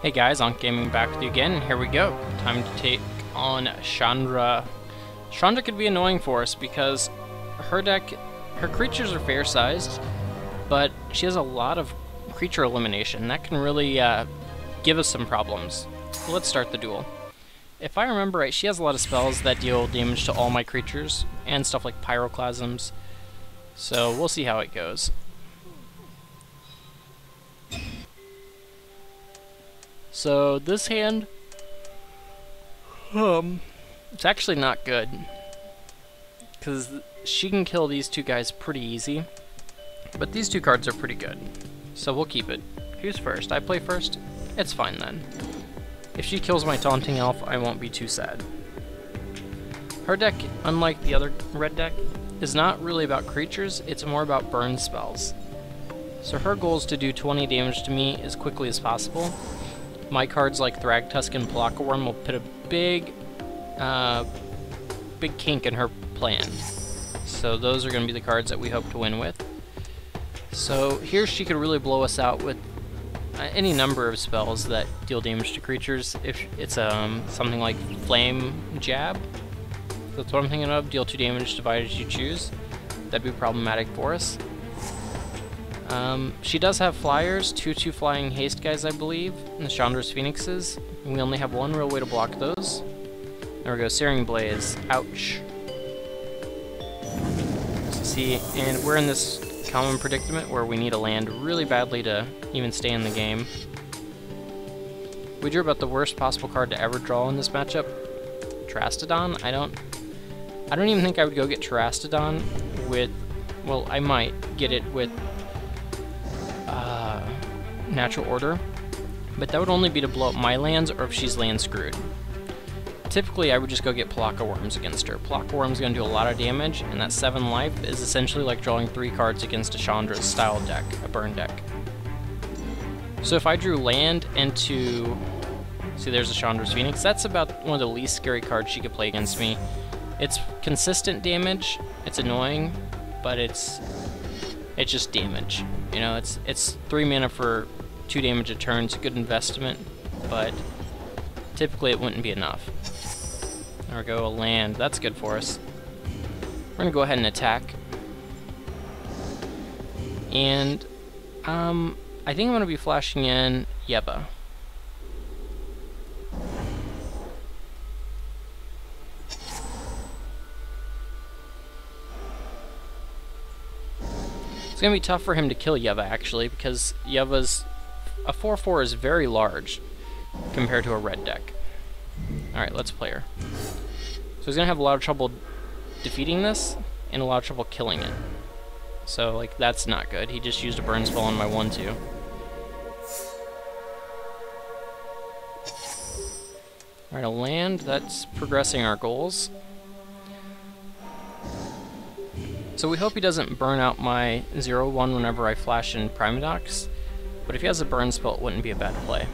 Hey guys, ankhgaming back with you again, and here we go. Time to take on Chandra. Chandra could be annoying for us because her deck, her creatures are fair-sized, but she has a lot of creature elimination. That can really give us some problems. So let's start the duel. If I remember right, she has a lot of spells that deal damage to all my creatures, and stuff like pyroclasms. So we'll see how it goes. So this hand, it's actually not good, because she can kill these two guys pretty easy, but these two cards are pretty good, so we'll keep it. Who's first? I play first? It's fine then. If she kills my Taunting Elf, I won't be too sad. Her deck, unlike the other red deck, is not really about creatures, it's more about burn spells. So her goal is to do 20 damage to me as quickly as possible. My cards like Thragtusk and Palaka will put a big kink in her plan. So those are going to be the cards that we hope to win with. So here she could really blow us out with any number of spells that deal damage to creatures. If it's something like Flame Jab, that's what I'm thinking of, deal 2 damage divided as you choose. That'd be problematic for us. She does have flyers, 2/2 flying haste guys, I believe, and the Chandra's Phoenixes, and we only have one real way to block those. There we go, Searing Blaze. Ouch. So see, and we're in this common predicament where we need a land really badly to even stay in the game. We drew about the worst possible card to ever draw in this matchup. Terastodon? I don't even think I would go get Terastodon with, well, I might get it with Natural Order, but that would only be to blow up my lands or if she's land screwed. Typically I would just go get Palaka Worms against her. Palaka Worms is going to do a lot of damage, and that 7 life is essentially like drawing 3 cards against a Chandra's style deck, a burn deck. So if I drew land into, see there's a Chandra's Phoenix, that's about one of the least scary cards she could play against me. It's consistent damage, it's annoying, but it's just damage. You know, it's 3 mana for 2 damage a turn. It's a good investment, but typically it wouldn't be enough. There we go, a land. That's good for us. We're gonna go ahead and attack. And I think I'm gonna be flashing in Yeba. It's going to be tough for him to kill Yeva, actually, because Yeva's a 4/4 is very large compared to a red deck. Alright, let's play her. So he's going to have a lot of trouble defeating this, and a lot of trouble killing it. So, like, that's not good. He just used a burn spell on my 1/2. Alright, a land. That's progressing our goals. So we hope he doesn't burn out my 0/1 whenever I flash in Primodox, but if he has a burn spell, it wouldn't be a bad play.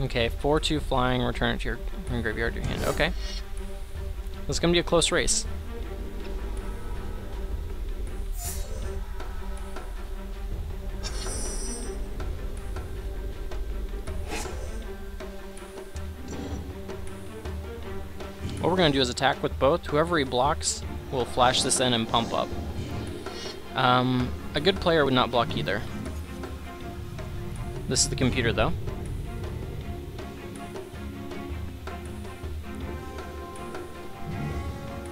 Okay, 4/2 flying, return it to your graveyard to your hand. Okay. This is going to be a close race. What we're going to do is attack with both. Whoever he blocks will flash this in and pump up. A good player would not block either. This is the computer, though.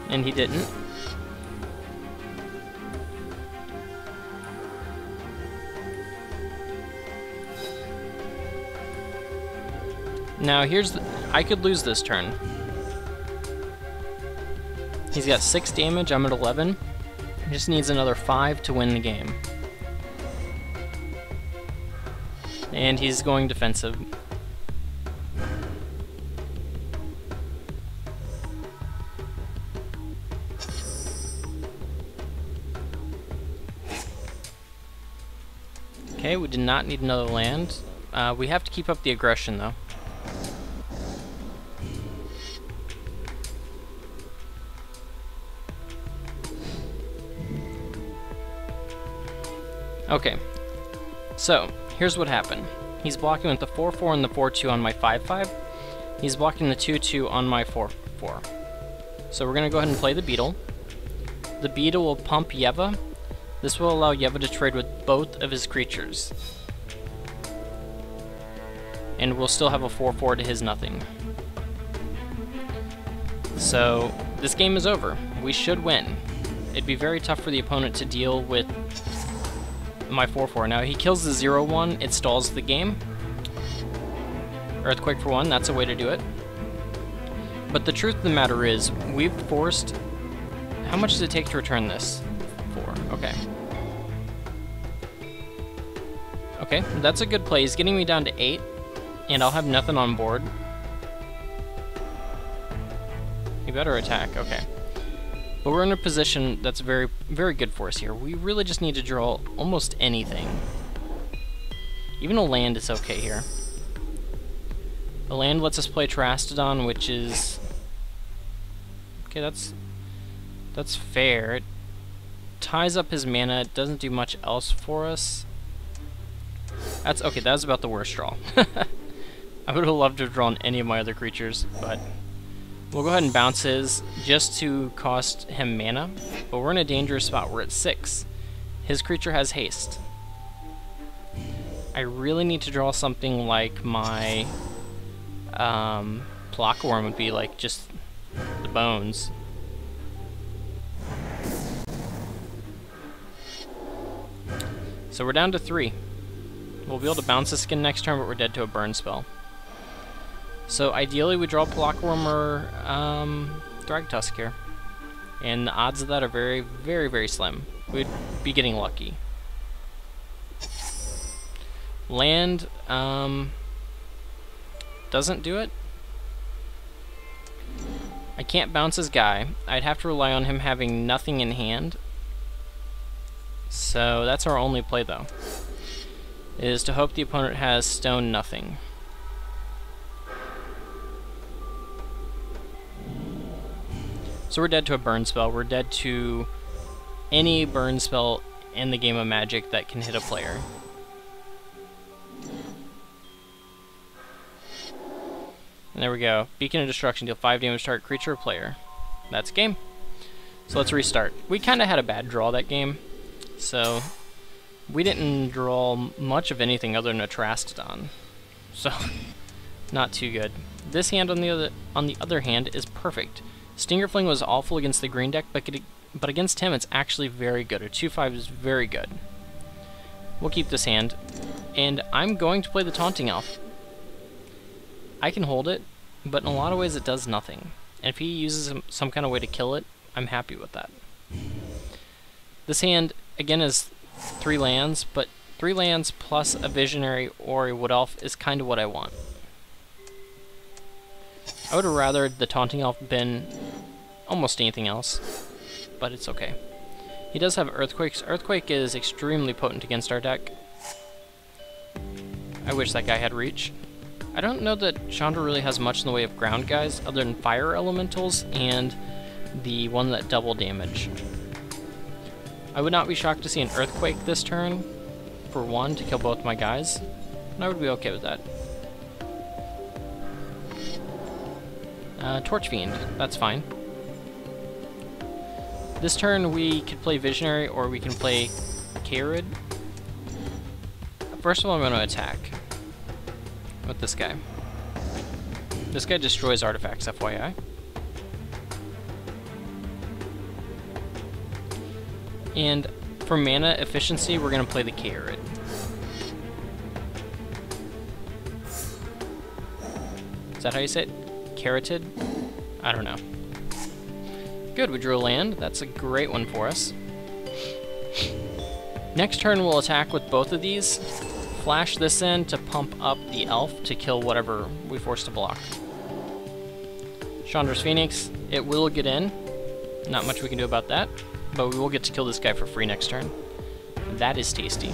And he didn't. Now here's the, I could lose this turn. He's got 6 damage, I'm at 11. He just needs another 5 to win the game. And he's going defensive. Okay, we did not need another land. We have to keep up the aggression, though. Okay, so here's what happened. He's blocking with the 4/4 and the 4/2 on my 5/5. He's blocking the 2/2 on my 4/4. So we're going to go ahead and play the Beetle. The Beetle will pump Yeva. This will allow Yeva to trade with both of his creatures. And we'll still have a 4/4 to his nothing. So this game is over. We should win. It'd be very tough for the opponent to deal with my 4/4. Now he kills the 0/1, it stalls the game. Earthquake for 1, that's a way to do it. But the truth of the matter is, we've forced... How much does it take to return this? 4, okay. Okay, that's a good play. He's getting me down to 8, and I'll have nothing on board. You better attack, okay. But we're in a position that's very, very good for us here. We really just need to draw almost anything. Even a land is okay here. A land lets us play Terastodon, which is... Okay, that's fair. It ties up his mana, it doesn't do much else for us. That's okay, that was about the worst draw. I would have loved to have drawn any of my other creatures, but we'll go ahead and bounce his just to cost him mana. But we're in a dangerous spot. We're at 6. His creature has haste. I really need to draw something like my Plockaworm would be like just the bones. So we're down to 3. We'll be able to bounce this again next turn, but we're dead to a burn spell. So ideally we draw Plockaworm or Thragtusk here. And the odds of that are very, very, very slim. We'd be getting lucky. Land doesn't do it. I can't bounce his guy. I'd have to rely on him having nothing in hand. So that's our only play though, is to hope the opponent has stone nothing. So we're dead to a burn spell. We're dead to any burn spell in the game of Magic that can hit a player. And there we go. Beacon of Destruction, deal 5 damage to target creature or player. That's game. So let's restart. We kind of had a bad draw that game, so we didn't draw much of anything other than a Terastodon. So not too good. This hand on the other hand is perfect. Stinger Fling was awful against the green deck, but against him it's actually very good. A 2/5 is very good. We'll keep this hand, and I'm going to play the Taunting Elf. I can hold it, but in a lot of ways it does nothing. And if he uses some kind of way to kill it, I'm happy with that. This hand, again, is 3 lands, but 3 lands plus a Visionary or a Wood Elf is kind of what I want. I would have rather the Taunting Elf been almost anything else, but it's okay. He does have Earthquakes. Earthquake is extremely potent against our deck. I wish that guy had reach. I don't know that Chandra really has much in the way of ground guys, other than Fire Elementals and the one that double damage. I would not be shocked to see an Earthquake this turn for 1 to kill both my guys, and I would be okay with that. Torch Fiend, that's fine. This turn we could play Visionary or we can play Karid. First of all, I'm going to attack with this guy. This guy destroys artifacts, FYI. And for mana efficiency, we're going to play the Karid. Is that how you say it? Carotid? I don't know. Good, we drew a land. That's a great one for us. Next turn we'll attack with both of these. Flash this in to pump up the elf to kill whatever we force to block. Chandra's Phoenix, it will get in. Not much we can do about that, but we will get to kill this guy for free next turn. That is tasty.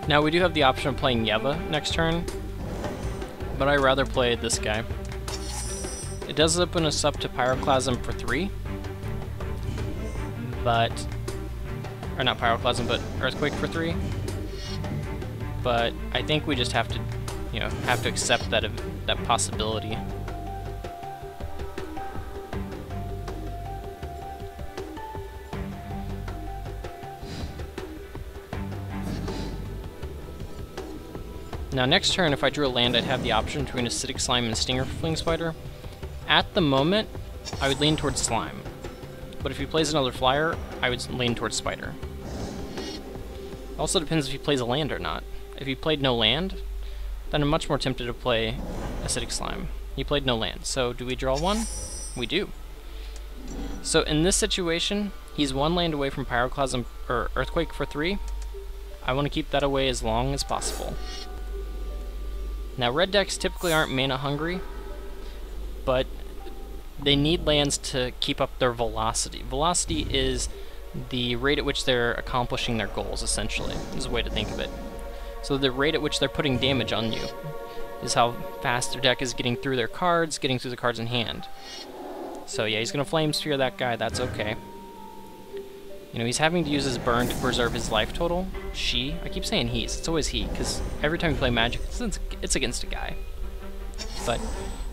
Now we do have the option of playing Yeva next turn, but I'd rather play this guy. It does open us up to Pyroclasm for 3, but... or not Pyroclasm, but Earthquake for 3. But I think we just have to, you know, accept that possibility. Now next turn, if I drew a land, I'd have the option between Acidic Slime and Stinger Fling Spider. At the moment, I would lean towards Slime. But if he plays another flyer, I would lean towards Spider. Also depends if he plays a land or not. If he played no land, then I'm much more tempted to play Acidic Slime. He played no land, so do we draw one? We do. So in this situation, he's one land away from Pyroclasm or Earthquake for 3. I want to keep that away as long as possible. Now red decks typically aren't mana hungry, but they need lands to keep up their velocity. Velocity is the rate at which they're accomplishing their goals, essentially, is a way to think of it. So the rate at which they're putting damage on you is how fast their deck is getting through their cards, getting through the cards in hand. So yeah, he's going to Flame Sphere that guy, that's okay. You know, he's having to use his burn to preserve his life total. I keep saying he's, it's always he, because every time you play Magic, it's against a guy. But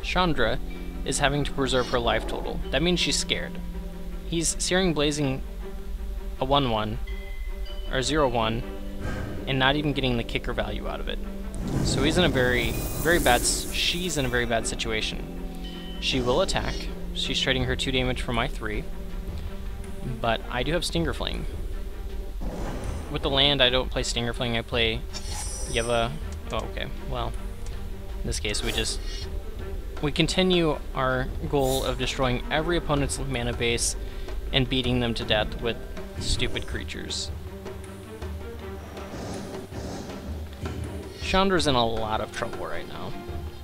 Chandra is having to preserve her life total. That means she's scared. He's Searing Blazing a 1/1, or 0/1, and not even getting the kicker value out of it. So he's in a she's in a very bad situation. She will attack. She's trading her 2 damage for my 3. But I do have Stinger Fling. With the land, I don't play Stinger Fling, I play Yeva. Oh, okay, well, in this case, we continue our goal of destroying every opponent's mana base and beating them to death with stupid creatures. Chandra's in a lot of trouble right now.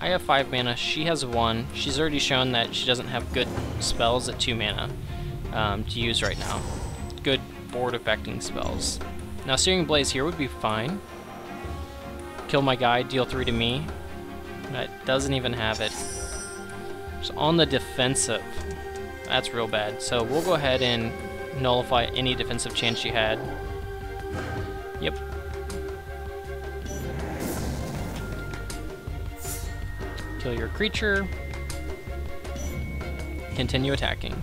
I have 5 mana, she has 1. She's already shown that she doesn't have good spells at 2 mana to use right now. Good board affecting spells. Now Searing Blaze here would be fine. Kill my guy, deal 3 to me. That doesn't even have it. It's on the defensive. That's real bad. So we'll go ahead and nullify any defensive chance she had. Yep. Kill your creature. Continue attacking.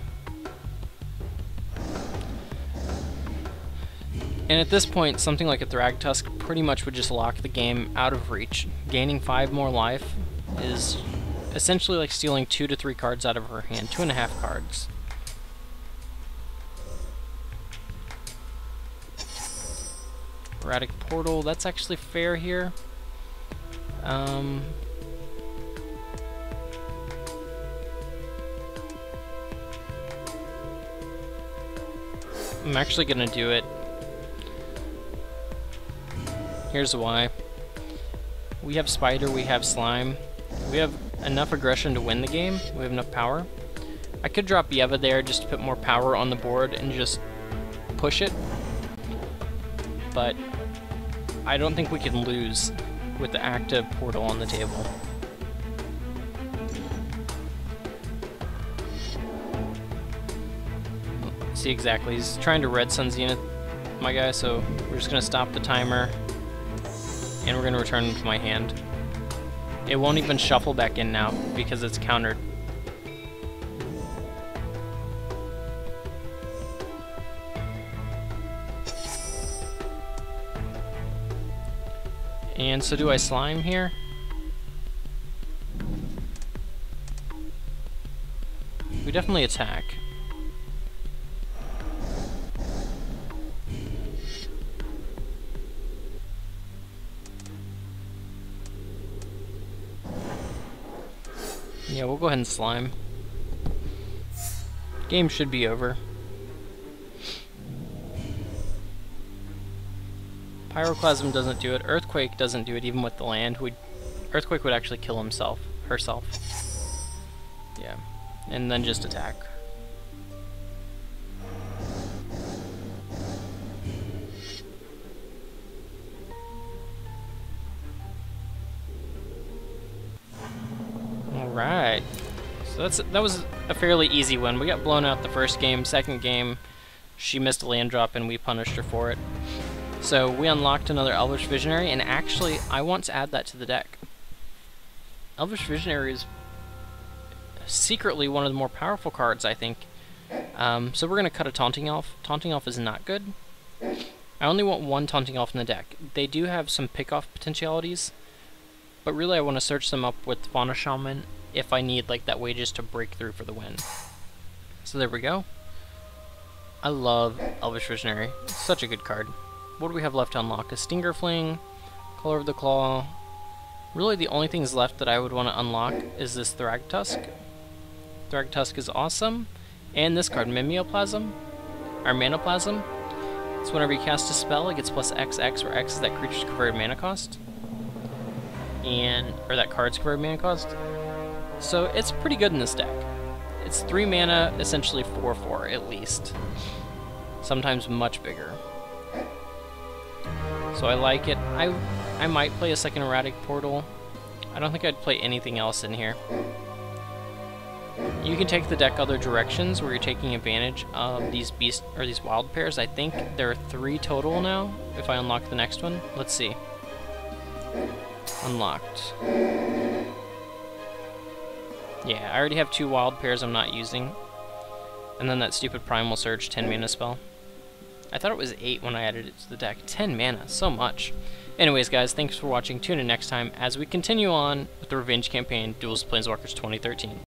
And at this point, something like a Thragtusk pretty much would just lock the game out of reach. Gaining 5 more life is essentially like stealing 2 to 3 cards out of her hand, 2.5 cards. Erratic Portal, that's actually fair here. I'm actually gonna do it. Here's why. We have Spider, we have Slime. We have enough aggression to win the game. We have enough power. I could drop Yeva there just to put more power on the board and just push it. But I don't think we can lose with the active portal on the table. See exactly, he's trying to Red Sun Zenith my guy, so we're just gonna stop the timer and we're gonna return him to my hand. It won't even shuffle back in now because it's countered. And so do I Slime here? We definitely attack. Yeah, we'll go ahead and Slime. Game should be over. Pyroclasm doesn't do it. Earthquake doesn't do it even with the land. Earthquake would actually kill herself. Yeah. And then just attack. Alright. So that was a fairly easy win. We got blown out the first game. Second game, she missed a land drop and we punished her for it. So we unlocked another Elvish Visionary, and actually I want to add that to the deck. Elvish Visionary is secretly one of the more powerful cards, I think. So we're going to cut a Taunting Elf. Taunting Elf is not good. I only want one Taunting Elf in the deck. They do have some pick-off potentialities, but really I want to search them up with Fauna Shaman if I need like that way just to break through for the win. So there we go. I love Elvish Visionary. It's such a good card. What do we have left to unlock? A Stinger Fling, Color of the Claw. Really the only things left that I would want to unlock is this Thragtusk. Thragtusk is awesome. And this card, Mimeoplasm, or Manaplasm. So whenever you cast a spell, it gets plus XX, where X is that creature's converted mana cost. Or that card's converted mana cost. So it's pretty good in this deck. It's 3 mana, essentially 4/4 at least. Sometimes much bigger. So I like it. I might play a second Erratic Portal. I don't think I'd play anything else in here. You can take the deck other directions where you're taking advantage of these these wild pairs. I think there are 3 total now if I unlock the next one. Let's see. Unlocked. Yeah, I already have 2 wild pairs I'm not using. And then that stupid Primal Surge 10 mana spell. I thought it was 8 when I added it to the deck. 10 mana, so much. Anyways, guys, thanks for watching. Tune in next time as we continue on with the Revenge Campaign Duels Planeswalkers 2013.